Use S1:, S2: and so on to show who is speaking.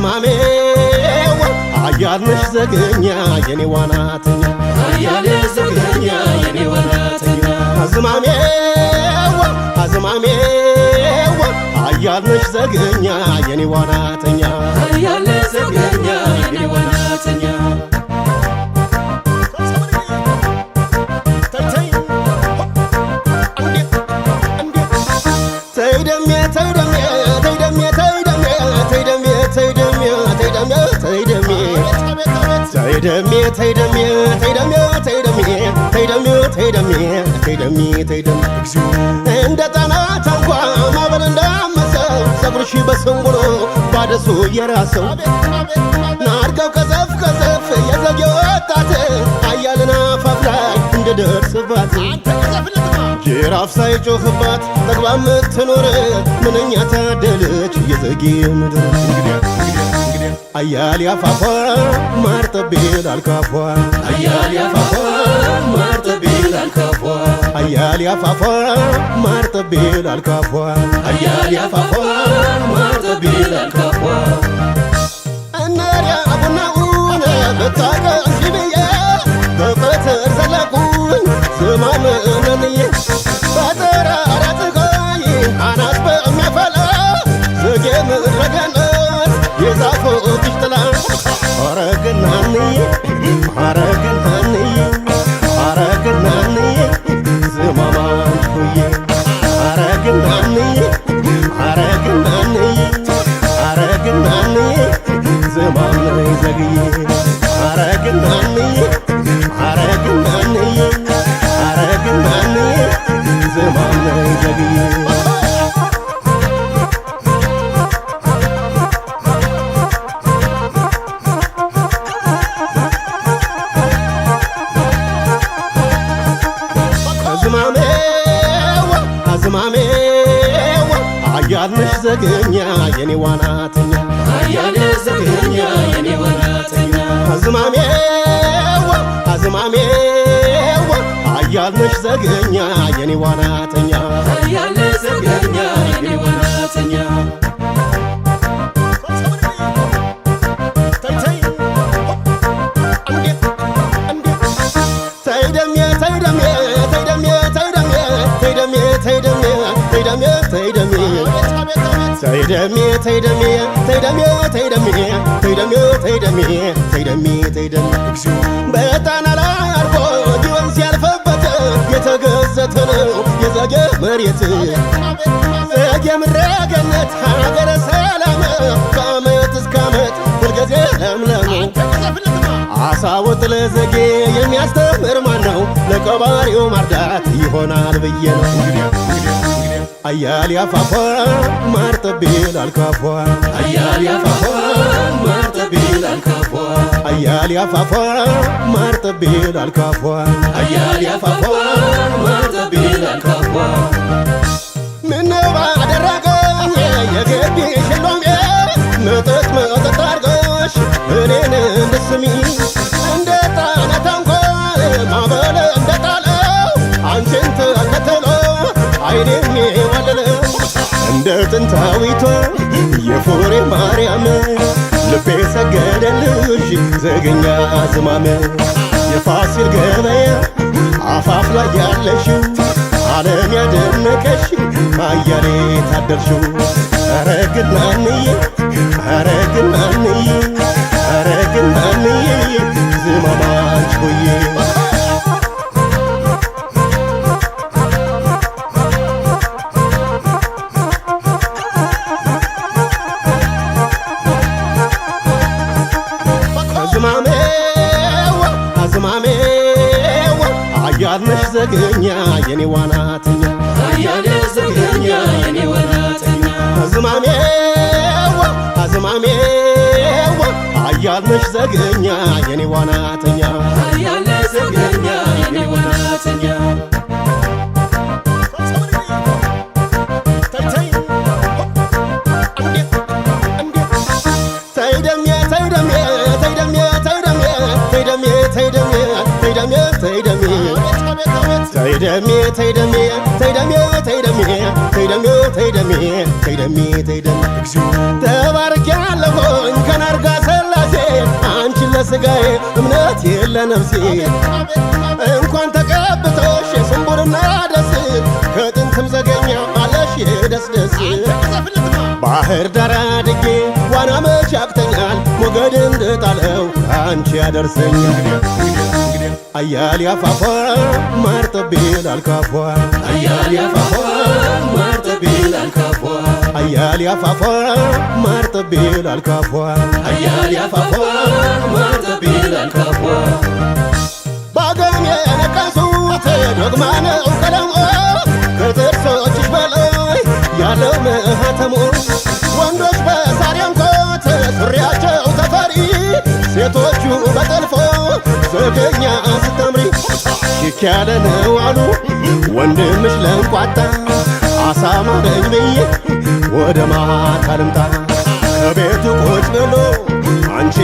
S1: አዝማሜው አያልነሽ ዘገኛ የኔ ዋናተኛ
S2: አያልነሽ ዘገኛ የኔ ዋናተኛ
S1: አዝማሜው አያልነሽ ዘገኛ የኔ ዋናተኛ
S2: አያልነሽ ዘገኛ የኔ ዋናተኛ
S1: እንደ ጣና ታንኳ ማዕበል እንዳመሰው ፀጉርሽ በስንጉሮ ባደሱ የራሰው ናርገው ከዘፍ ከዘፍ የዘጌ ወጣት አያልን አፋፍ ላይ እንደደርስባት ጅራፍ ሳይጮህባት ጠግባ ምትኖር ምንኛ ታደለች የዘጌ ምድር አያል ያፋፏ ማር ጠብ ይላል ካፏ
S2: አያል ያፋፏ ማር ጠብ ይላል ካፏ
S1: አያል ያፋፏ ማር ጠብ ይላል ካፏ
S2: አያል ያፋፏ ማር ጠብ ይላል ካፏ
S1: እናሪያ ቡናውን ብታቀምሺ ብዬ በቀትር ዘለቁኝ ዝማምነንዬ በጠራራ ፀሐይ አናት በሚያፈላ ዘጌ ምድረ ገነት የዛፎችሽ ጥላ አረግናንዬ አረግናንዬ አረግናንዬ ዝማማንሽ ሁዬ አረግናንዬ አረግናንዬ አረግናንዬ ዝማምነኝ ዘግዬ አረግናንዬ አረግናንዬ አረግናንዬ ዝማምነኝ ዘግዬ አዝማሜው አያልነሽ ዘገኛ የኔ ዋናተኛ
S2: አያልነሽ ዘገኛ የኔ ዋናተኛ
S1: አዝማሜው አያልነሽ ዘገኛ የኔ ዋናተኛ
S2: አያልነሽ ዘገኛ የኔ ዋናተኛ
S1: በጣና ላይ አርፎ ወንዝ ያልፈበት የተገዘተ ነው የዘጌ መሬት ዘጌ ምድረ ገነት ሀገረ ሰላም ከዓመት እስከ ዓመት ሁልጊዜ ለምለም አሳ ወጥ ለዘጌ የሚያስተምር ማነው? ለቀባሪው ማርዳት ይሆናል ብዬ ነው አያል ያፋፏ ማር ጠብ ይላል ካፏ
S2: አያል ያፋፏ ማር ጠብ ይላል ካፏ
S1: አያል ያፋፏ ማር ጠብ ይላል ካፏ
S2: አያል ያፋፏ ማር ጠብ ይላል ካፏ
S1: ምነው ባደረገኝ የግቢሽ ሎሜ መጠጥ አድርገሽ እኔን እንድትስሚ እንደ ጣና ታንኳ ማዕበል እንደጣለው አንቺን ተከትሎ አይኔም የዋለለው እንደ ጥንታዊቷ የፎሬ ማርያም ልቤ ሰገደልሽ ዘገኛ ዝማም የፋሲል ገበያ አፋፍ ላይ ያለሽው ዓለም ያደነቀሽ አያሌ ታደርሽው አረግናንዬ አረግናንዬ አረግናንዬ ዝማማንሽ ሁዬ አዝማሜው አያልነሽ ዘገኛ የኔ ዋናተኛ
S2: አያልነሽ ዘገኛ የኔ ዋናተኛ
S1: አዝማሜው አያልነሽ ዘገኛ የኔ ዋናተኛ
S2: አያልነሽ ዘገኛ የኔ ዋናተኛ
S1: ተባርኪያለሁኝ ለሥጋዬ እምነት ለነፍሴ እንኳን ተቀብቶሽ የስንቡርና ደስ ከጥንትም ዘገኛ አለሽ ደስ ደስ ባህር ዳር አድጌ ዋና መች ያቅተኛል ሞገድ እንድጣለው አንቺ ያደርሰኛል አያሌ አፋፏ ማር ጠብ ይላል ካፏ
S2: አያሌ አፋፏ ማር ጠብ ይላል ካፏ
S1: አያሌ አፋፏ ማር ጠብ ይላል ካፏ
S2: አያሌ አፋፏ ማር ጠብ ይላል ካፏ
S1: ባገም የነቀሱት ዶግማ ነው ቀለሞ ከጥርሶችሽ በላይ ያለው ማኅተሙ ወንዶች በሳር ያንኮት ሱሪያቸው ተፈሪ ሴቶቹ በጠልፎ ሰርገኛ ስታምሪ ሽክ ያለ ነው አሉ ወንድምሽ ለንቋጣ አሳማረኝ ብዬ ወደ ማታ ልምጣ ከቤቱ ቁጭ ብሎ አንቺ